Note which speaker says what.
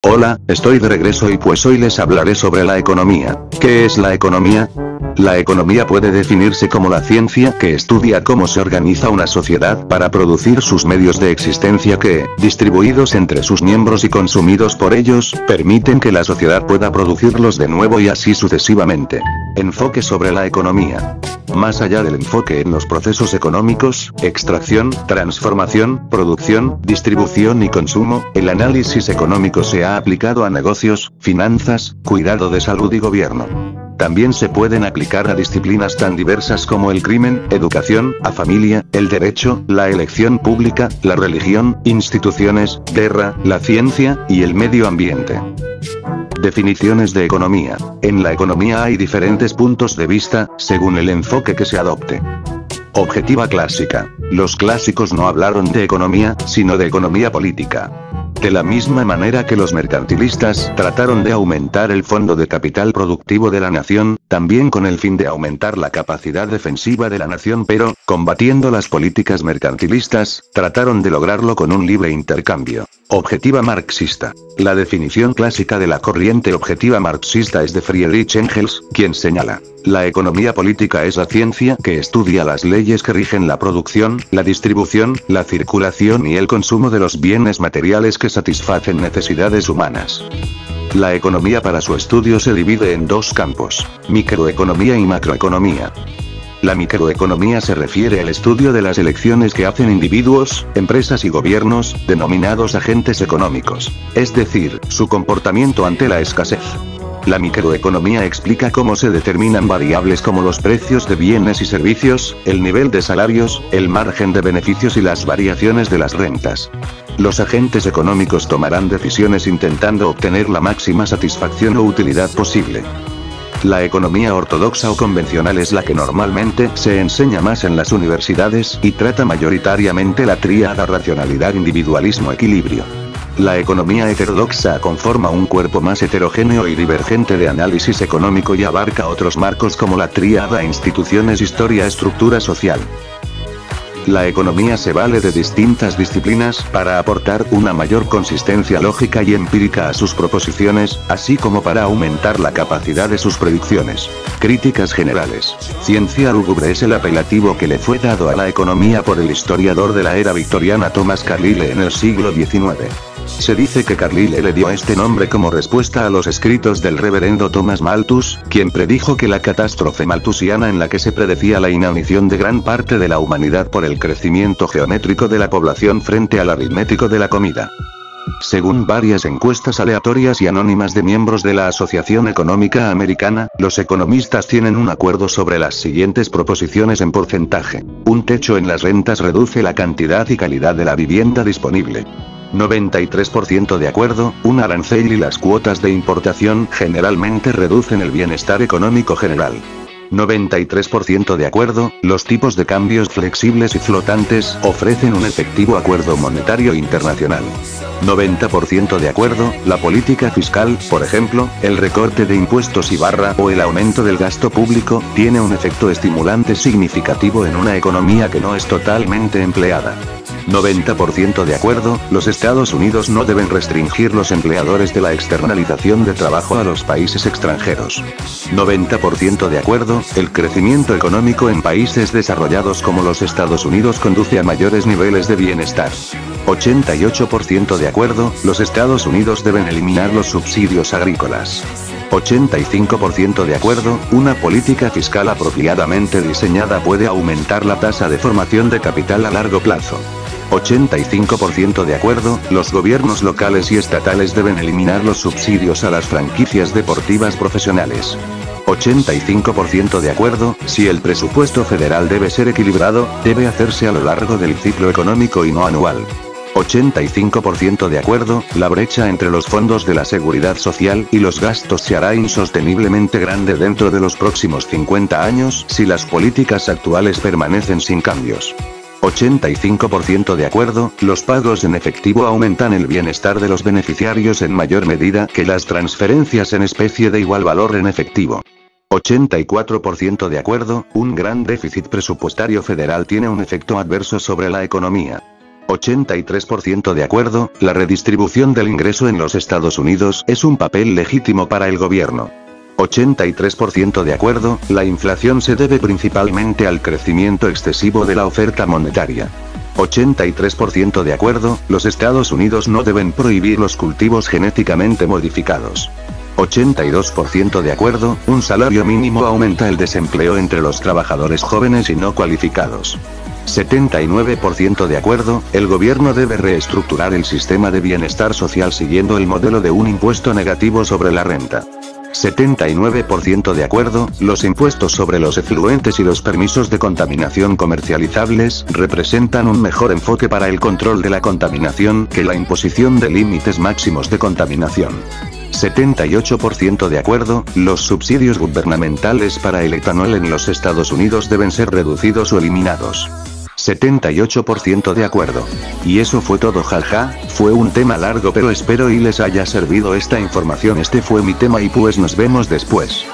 Speaker 1: Hola, estoy de regreso y pues hoy les hablaré sobre la economía. ¿Qué es la economía? La economía puede definirse como la ciencia que estudia cómo se organiza una sociedad para producir sus medios de existencia que, distribuidos entre sus miembros y consumidos por ellos, permiten que la sociedad pueda producirlos de nuevo y así sucesivamente. Enfoque sobre la economía. Más allá del enfoque en los procesos económicos, extracción, transformación, producción, distribución y consumo, el análisis económico se ha aplicado a negocios, finanzas, cuidado de salud y gobierno. También se pueden aplicar a disciplinas tan diversas como el crimen, educación, a familia, el derecho, la elección pública, la religión, instituciones, guerra, la ciencia, y el medio ambiente. Definiciones de economía. En la economía hay diferentes puntos de vista, según el enfoque que se adopte. Objetiva clásica. Los clásicos no hablaron de economía, sino de economía política. De la misma manera que los mercantilistas trataron de aumentar el fondo de capital productivo de la nación, también con el fin de aumentar la capacidad defensiva de la nación, pero, combatiendo las políticas mercantilistas, trataron de lograrlo con un libre intercambio. Objetiva marxista. La definición clásica de la corriente objetiva marxista es de Friedrich Engels, quien señala: la economía política es la ciencia que estudia las leyes que rigen la producción, la distribución, la circulación y el consumo de los bienes materiales que satisfacen necesidades humanas. La economía para su estudio se divide en dos campos: microeconomía y macroeconomía. La microeconomía se refiere al estudio de las elecciones que hacen individuos, empresas y gobiernos, denominados agentes económicos, es decir, su comportamiento ante la escasez. La microeconomía explica cómo se determinan variables como los precios de bienes y servicios, el nivel de salarios, el margen de beneficios y las variaciones de las rentas. Los agentes económicos tomarán decisiones intentando obtener la máxima satisfacción o utilidad posible. La economía ortodoxa o convencional es la que normalmente se enseña más en las universidades y trata mayoritariamente la tríada racionalidad, individualismo, equilibrio. La economía heterodoxa conforma un cuerpo más heterogéneo y divergente de análisis económico y abarca otros marcos como la tríada instituciones, historia, estructura social. La economía se vale de distintas disciplinas para aportar una mayor consistencia lógica y empírica a sus proposiciones, así como para aumentar la capacidad de sus predicciones. Críticas generales. Ciencia lúgubre es el apelativo que le fue dado a la economía por el historiador de la era victoriana Thomas Carlyle en el siglo XIX. Se dice que Carlyle le dio este nombre como respuesta a los escritos del reverendo Thomas Malthus, quien predijo que la catástrofe malthusiana en la que se predecía la inanición de gran parte de la humanidad por el crecimiento geométrico de la población frente al aritmético de la comida. Según varias encuestas aleatorias y anónimas de miembros de la Asociación Económica Americana, los economistas tienen un acuerdo sobre las siguientes proposiciones en porcentaje. Un techo en las rentas reduce la cantidad y calidad de la vivienda disponible. 93% de acuerdo, un arancel y las cuotas de importación generalmente reducen el bienestar económico general. 93% de acuerdo, los tipos de cambios flexibles y flotantes ofrecen un efectivo acuerdo monetario internacional. 90% de acuerdo, la política fiscal, por ejemplo, el recorte de impuestos o el aumento del gasto público, tiene un efecto estimulante significativo en una economía que no es totalmente empleada. 90% de acuerdo, los Estados Unidos no deben restringir los empleadores de la externalización de trabajo a los países extranjeros. 90% de acuerdo, el crecimiento económico en países desarrollados como los Estados Unidos conduce a mayores niveles de bienestar. 88% de acuerdo, los Estados Unidos deben eliminar los subsidios agrícolas. 85% de acuerdo, una política fiscal apropiadamente diseñada puede aumentar la tasa de formación de capital a largo plazo. 85% de acuerdo, los gobiernos locales y estatales deben eliminar los subsidios a las franquicias deportivas profesionales. 85% de acuerdo, si el presupuesto federal debe ser equilibrado, debe hacerse a lo largo del ciclo económico y no anual. 85% de acuerdo, la brecha entre los fondos de la seguridad social y los gastos se hará insosteniblemente grande dentro de los próximos 50 años si las políticas actuales permanecen sin cambios. 85% de acuerdo, los pagos en efectivo aumentan el bienestar de los beneficiarios en mayor medida que las transferencias en especie de igual valor en efectivo. 84% de acuerdo, un gran déficit presupuestario federal tiene un efecto adverso sobre la economía. 83% de acuerdo, la redistribución del ingreso en los Estados Unidos es un papel legítimo para el gobierno. 83% de acuerdo, la inflación se debe principalmente al crecimiento excesivo de la oferta monetaria. 83% de acuerdo, los Estados Unidos no deben prohibir los cultivos genéticamente modificados. 82% de acuerdo, un salario mínimo aumenta el desempleo entre los trabajadores jóvenes y no cualificados. 79% de acuerdo, el gobierno debe reestructurar el sistema de bienestar social siguiendo el modelo de un impuesto negativo sobre la renta. 79% de acuerdo, los impuestos sobre los efluentes y los permisos de contaminación comercializables representan un mejor enfoque para el control de la contaminación que la imposición de límites máximos de contaminación. 78% de acuerdo, los subsidios gubernamentales para el etanol en los Estados Unidos deben ser reducidos o eliminados. 78% de acuerdo. Y eso fue todo, jaja, fue un tema largo pero espero y les haya servido esta información. Este fue mi tema y pues nos vemos después.